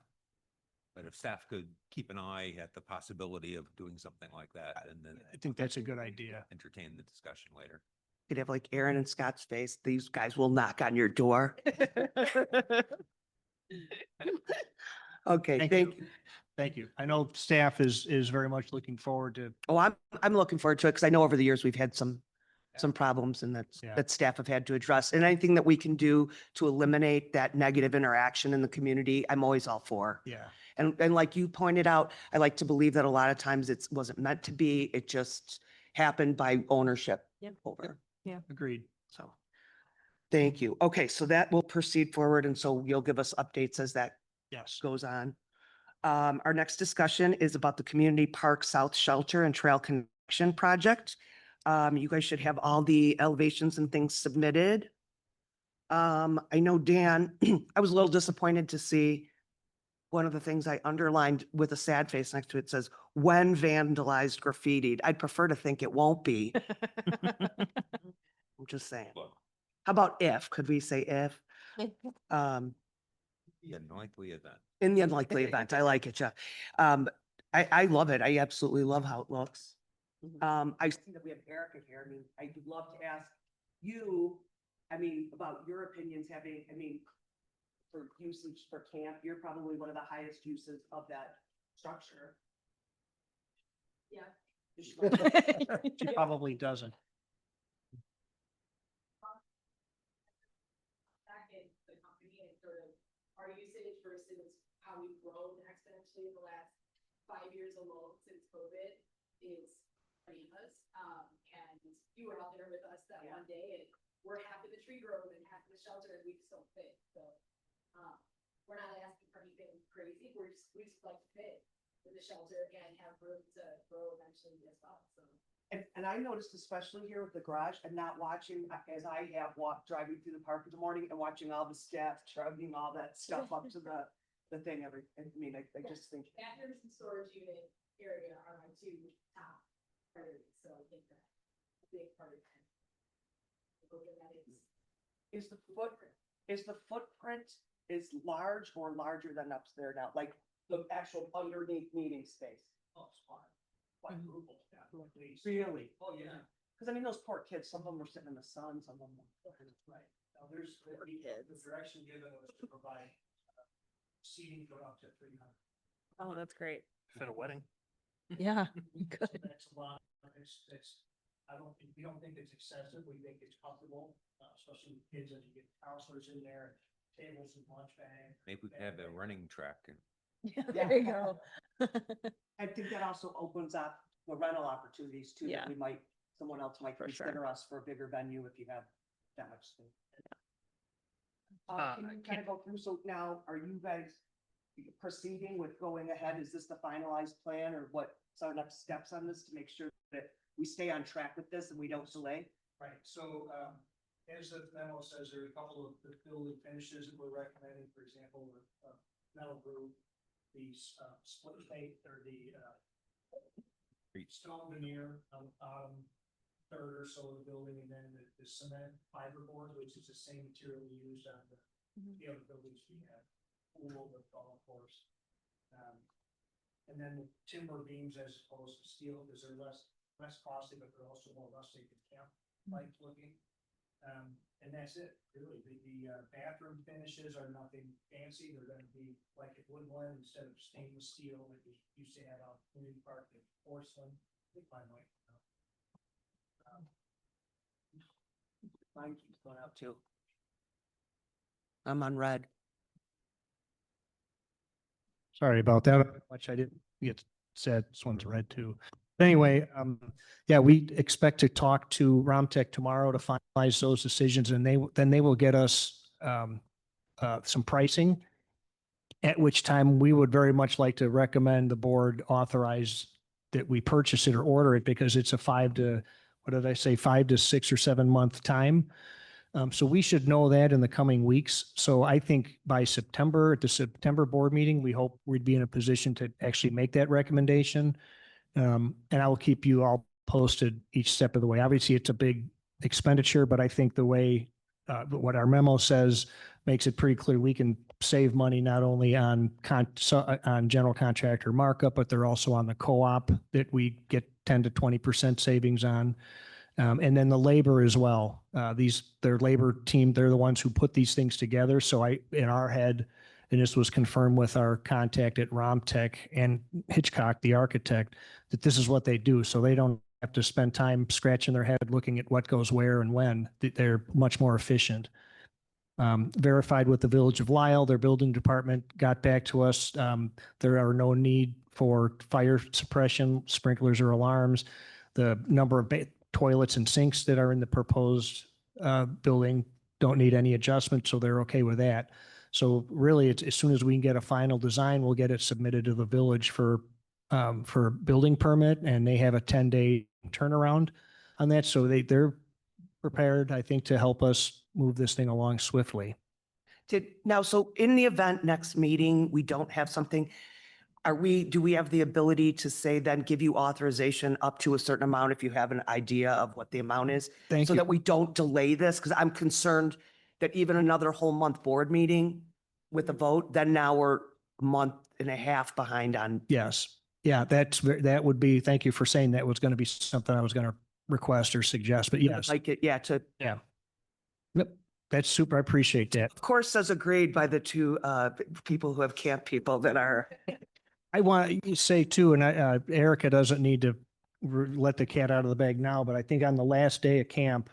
But if staff could keep an eye at the possibility of doing something like that, and then
I think that's a good idea.
entertain the discussion later.
You'd have like Aaron and Scott's face. These guys will knock on your door. Okay,
Thank
thank,
you. Thank you. I know staff is very much looking forward to,
oh, I'm looking forward to it because I know over the years we've had some problems and
Yeah.
that staff have had to address. And anything that we can do to eliminate that negative interaction in the community, I'm always all for.
yeah,
And like you pointed out, I like to believe that a lot of times it wasn't meant to be. It just happened by ownership
Yep.
over.
agreed.
So, thank you. Okay, so that will proceed forward. And so you'll give us updates as that
Yes.
goes on. Our next discussion is about the Community Park South Shelter and Trail Connection Project. You guys should have all the elevations and things submitted. I know Dan, I was a little disappointed to see one of the things I underlined with a sad face next to it says, when vandalized, graffitied. I'd prefer to think it won't be. I'm just saying. How about if? Could we say if?
The unlikely event.
In the unlikely event, I like it, Jeff. I love it. I absolutely love how it looks. I see that we have Erica here. I mean, I'd love to ask you, I mean, about your opinions having, I mean, for usage for camp, you're probably one of the highest uses of that structure. Yeah.
She probably doesn't.
Back in the company and sort of our usage versus how we've grown exponentially in the last 5 years alone since COVID is bananas. And you were out there with us that one day and we're half of the tree grove and half of the shelter and we just don't fit. So, we're not asking for anything crazy. We just like to fit with the shelter and have room to grow eventually as well. So.
And I noticed especially here with the garage and not watching, as I have walked, driving through the park in the morning and watching all the staff chugging all that stuff up to the thing I mean, I just think.
Bathrooms and storage unit area are my two top priorities, so I think that's a big part of it. Looking at it,
Is the footprint is large or larger than up there now, like the actual underneath meeting space?
Oh, it's fine. Quadruple, yeah, at least.
Really?
Oh, yeah.
Cause I mean, those poor kids, some of them were sitting in the sun, some of them were.
Right. Now, the direction given was to provide seating for up to 300.
Oh, that's great.
Fit a wedding.
Yeah,
So
good.
that's a lot. We don't think it's excessive. We think it's comfortable, especially with kids as you get counselors in there, tables and lunch bags.
Maybe we could have a running track and
Yeah, there you go.
I think that also opens up the rental opportunities too.
Yeah.
That someone else might
For sure.
consider us for a bigger venue if you have that much space. Can you kind of go through, so now, are you guys proceeding with going ahead? Is this the finalized plan or what's our next steps on this to make sure that we stay on track with this and we don't delay?
Right, so, as the memo says, there are a couple of the building finishes that we're recommending, for example, the metal roof, the split plate or the stone veneer on the bottom third or so of the building, and then the cement fiberboard, which is the same material we used on the other buildings we have, pool, the golf course. And then the timber beams as opposed to steel, because they're less costly, but they're also more rustic and camp-like looking. And that's it, really. The bathroom finishes are nothing fancy. They're gonna be like a wood blend instead of stainless steel that we used to have out in the park, and porcelain. I think mine might.
Mine keeps going out too. I'm on red.
Sorry about that. Much I didn't get said. This one's red too. Anyway, yeah, we expect to talk to Romtech tomorrow to finalize those decisions and then they will get us some pricing. At which time we would very much like to recommend the board authorize that we purchase it or order it because it's a 5 to 6 or 7 month time. So we should know that in the coming weeks. So I think by September, at the September board meeting, we hope we'd be in a position to actually make that recommendation. And I will keep you all posted each step of the way. Obviously, it's a big expenditure, but I think the way, what our memo says makes it pretty clear we can save money not only on on general contractor markup, but they're also on the co-op that we get 10 to 20% savings on. And then the labor as well. Their labor team, they're the ones who put these things together. So in our head, and this was confirmed with our contact at Romtech and Hitchcock, the architect, that this is what they do. So they don't have to spend time scratching their head looking at what goes where and when. They're much more efficient. Verified with the Village of Lisle, their building department got back to us. There are no need for fire suppression, sprinklers or alarms. The number of toilets and sinks that are in the proposed building don't need any adjustment, so they're okay with that. So really, it's as soon as we can get a final design, we'll get it submitted to the village for building permit, and they have a 10-day turnaround on that. So they're prepared, I think, to help us move this thing along swiftly.
So in the event next meeting, we don't have something, do we have the ability to say then give you authorization up to a certain amount if you have an idea of what the amount is?
Thank
So
you.
that we don't delay this, because I'm concerned that even another whole month board meeting with a vote, then now we're a month and a half behind on.
Yes. Yeah, that would be, thank you for saying that was going to be something I was going to request or suggest, but yes.
Like it, yeah,
Yeah. Yep. That's super. I appreciate that.
of course, as agreed by the two people who have camp people that are.
I want to say too, and Erica doesn't need to let the cat out of the bag now, but I think on the last day of camp,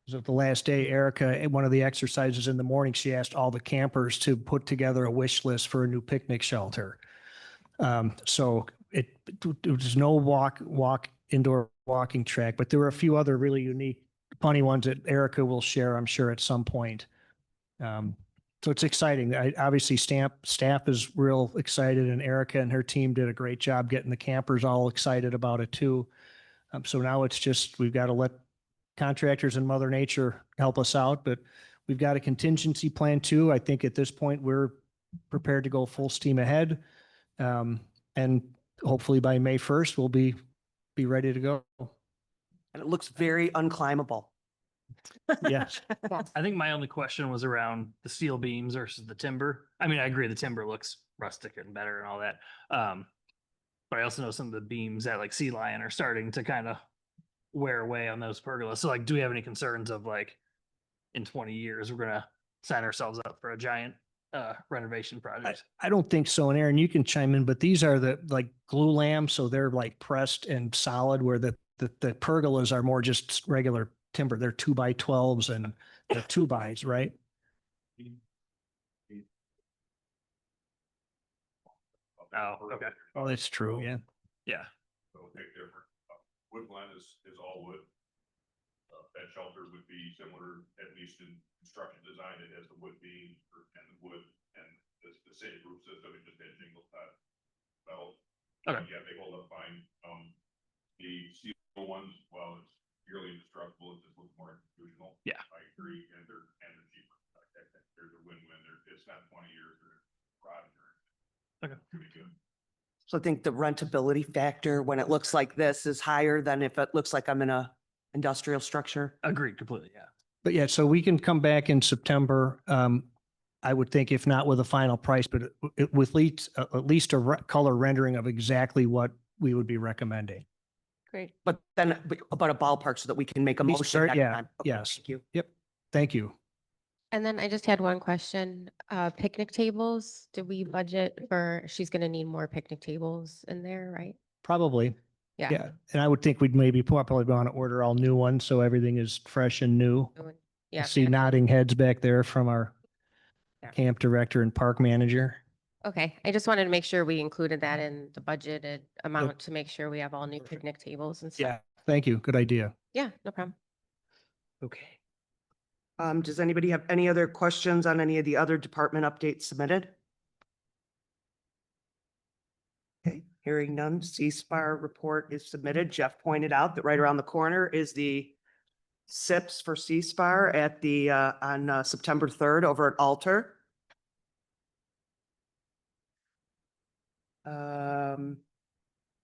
was it the last day, Erica, in one of the exercises in the morning, she asked all the campers to put together a wish list for a new picnic shelter. So it was no indoor walking track, but there were a few other really unique, funny ones that Erica will share, I'm sure, at some point. So it's exciting. Obviously, staff is real excited, and Erica and her team did a great job getting the campers all excited about it too. So now it's just, we've got to let contractors and Mother Nature help us out, but we've got a contingency plan too. I think at this point, we're prepared to go full steam ahead. And hopefully by May 1st, we'll be ready to go.
And it looks very unclimbable.
Yes.
I think my only question was around the steel beams versus the timber. I mean, I agree the timber looks rustic and better and all that. But I also know some of the beams at like Sea Lion are starting to kind of wear away on those pergolas. So like, do we have any concerns of like in 20 years, we're going to sign ourselves up for a giant renovation project?
I don't think so. And Aaron, you can chime in, but these are the like glue lamps. So they're like pressed and solid, where the pergolas are more just regular timber. They're 2x12s and they're 2x, right?
Oh, okay.
Oh, that's true. Yeah.
Yeah.
So they're different. Wood blend is all wood. That shelter would be similar, at least in construction design, it has the wood beam and the wood and the same roof system, it just had shingle metal.
Okay.
Yeah, they hold up fine. The steel ones, well, it's purely indestructible, it just looks more institutional.
Yeah.
I agree, and they're cheaper. There's a win-win there. It's not 20 years or rotting or.
Okay.
Pretty good.
So I think the rentability factor, when it looks like this, is higher than if it looks like I'm in a industrial structure.
Agreed completely. Yeah.
But yeah, so we can come back in September. I would think, if not with a final price, but with at least a color rendering of exactly what we would be recommending.
Great.
But then about a ballpark so that we can make a
At least
motion
start-
next
yeah,
time. Okay,
yes.
Thank you.
Yep. Thank you.
And then I just had one question. Picnic tables, did we budget for, she's gonna need more picnic tables in there, right?
Probably.
Yeah.
Yeah. And I would think we'd maybe probably want to order all new ones, so everything is fresh and new. I
Yeah.
see nodding heads back there from our
Yeah.
camp director and park manager.
Okay, I just wanted to make sure we included that in the budgeted amount to make sure we have all new picnic tables and stuff.
Yeah, thank you. Good idea.
Yeah, no problem.
Okay. Does anybody have any other questions on any of the other department updates submitted? Okay, hearing none, C-SPAR report is submitted. Jeff pointed out that right around the corner is the SIPs for C-SPAR at the, on September 3rd over at Alter.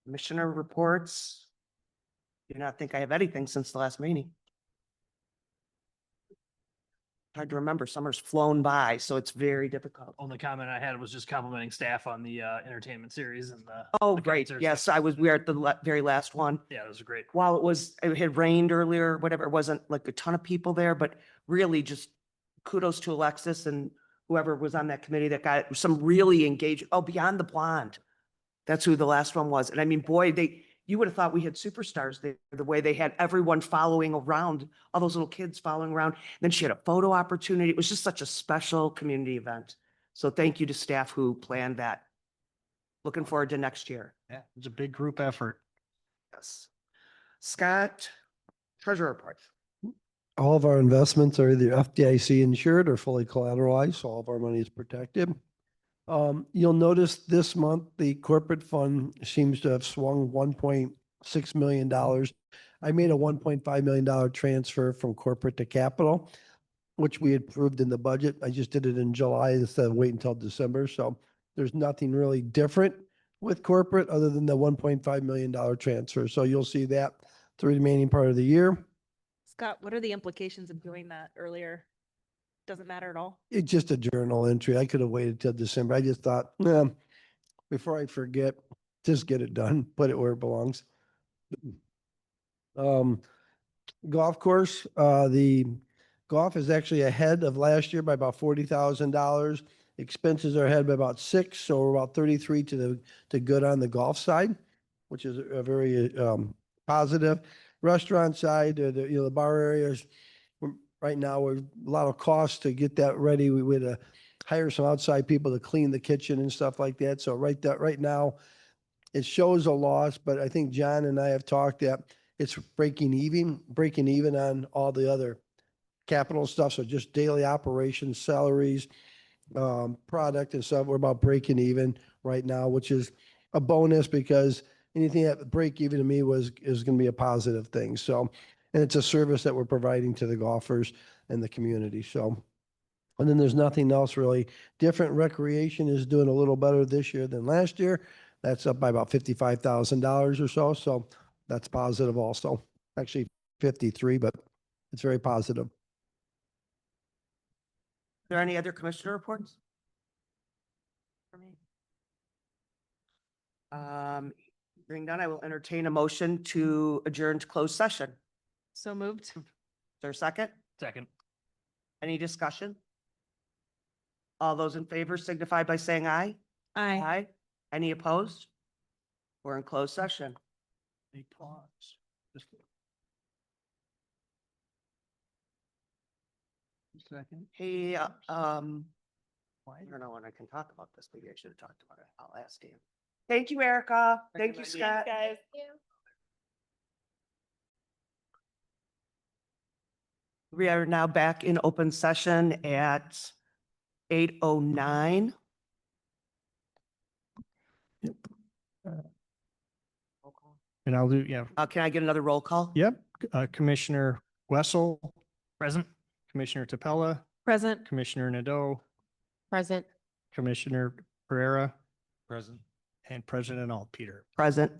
Commissioner reports. Do not think I have anything since the last meeting. Hard to remember. Summer's flown by, so it's very difficult.
Only comment I had was just complimenting staff on the entertainment series and the.
Oh,
the
great.
concerts.
Yes, we were at the very last one.
Yeah, those are great.
While it had rained earlier, whatever, it wasn't like a ton of people there, but really just kudos to Alexis and whoever was on that committee that got some really engaged. Oh, Beyond the Blonde. That's who the last one was. And I mean, boy, you would have thought we had superstars there, the way they had everyone following around, all those little kids following around. Then she had a photo opportunity. It was just such a special community event. So thank you to staff who planned that. Looking forward to next year.
Yeah, it's a big group effort.
Yes. Scott, treasurer report.
All of our investments are either FDIC insured or fully collateralized, so all of our money is protected. You'll notice this month, the corporate fund seems to have swung $1.6 million. I made a $1.5 million transfer from corporate to capital, which we had approved in the budget. I just did it in July instead of waiting until December. So there's nothing really different with corporate other than the $1.5 million transfer. So you'll see that through the remaining part of the year.
Scott, what are the implications of doing that earlier? Doesn't matter at all.
It's just a journal entry. I could have waited till December. I just thought, before I forget, just get it done, put it where it belongs. Golf course, the golf is actually ahead of last year by about $40,000. Expenses are ahead by about $6, so we're about 33 to good on the golf side, which is a very positive. Restaurant side, the bar areas, right now, we're a lot of costs to get that ready. We would hire some outside people to clean the kitchen and stuff like that. So right now, it shows a loss, but I think John and I have talked that it's breaking even on all the other capital stuff. So just daily operations, salaries, product and stuff. We're about breaking even right now, which is a bonus because anything that break even to me is going to be a positive thing. So, and it's a service that we're providing to the golfers and the community. So, and then there's nothing else really different. Recreation is doing a little better this year than last year. That's up by about $55,000 or so. So that's positive also. Actually 53, but it's very positive.
Are there any other commissioner reports?
For me.
Hearing none, I will entertain a motion to adjourn to closed session.
So moved.
Is there a second?
Second.
Any discussion? All those in favor signify by saying aye.
Aye.
Aye. Any opposed? We're in closed session.
Big pause. Just a second.
Hey, I
Why?
don't know when I can talk about this. Maybe I should have talked about it. I'll ask Dan. Thank you, Erica. Thank you, Scott.
Guys.
We are now back in open session at 8:09.
And I'll do, yeah.
Can I get another roll call?
Yep. Commissioner Wessel,
Present.
Commissioner Tapella,
Present.
Commissioner Nadeau,
Present.
Commissioner Pereira,
Present.
and President Peter.
Present.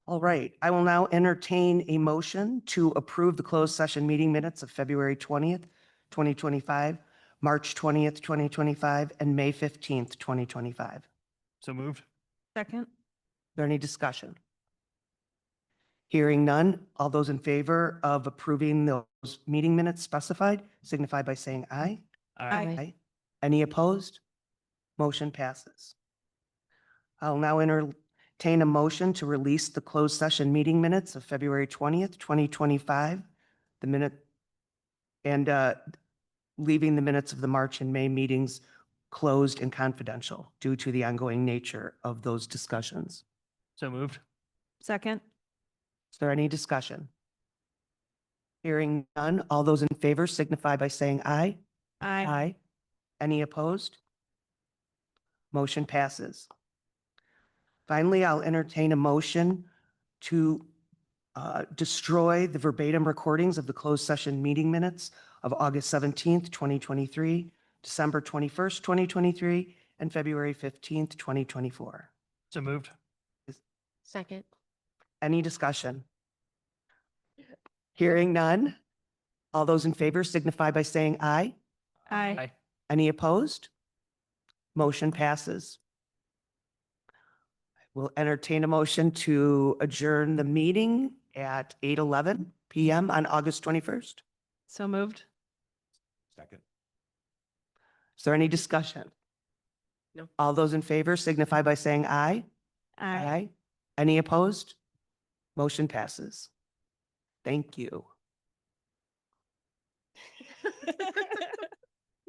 All right, I will now entertain a motion to approve the closed session meeting minutes of February 20th, 2025, March 20th, 2025, and May 15th, 2025. Is
So moved.
Second.
there any discussion? Hearing none, all those in favor of approving those meeting minutes specified signify by saying aye.
Aye.
Aye. Any opposed? Motion passes. I'll now entertain a motion to release the closed session meeting minutes of February 20th, 2025, the minute, and leaving the minutes of the March and May meetings closed and confidential due to the ongoing nature of those discussions.
So moved.
Second.
Is there any discussion? Hearing none, all those in favor signify by saying aye.
Aye.
Any opposed? Motion passes. Finally, I'll entertain a motion to destroy the verbatim recordings of the closed session meeting minutes of August 17th, 2023, December 21st, 2023, and February 15th, 2024.
So moved.
Second.
Any discussion? Hearing none. All those in favor signify by saying aye.
Aye.
Any opposed? Motion passes. We'll entertain a motion to adjourn the meeting at 8:11 PM on August 21st.
So moved.
Second.
Is there any discussion?
No.
All those in favor signify by saying aye.
Aye.
Any opposed? Motion passes. Thank you.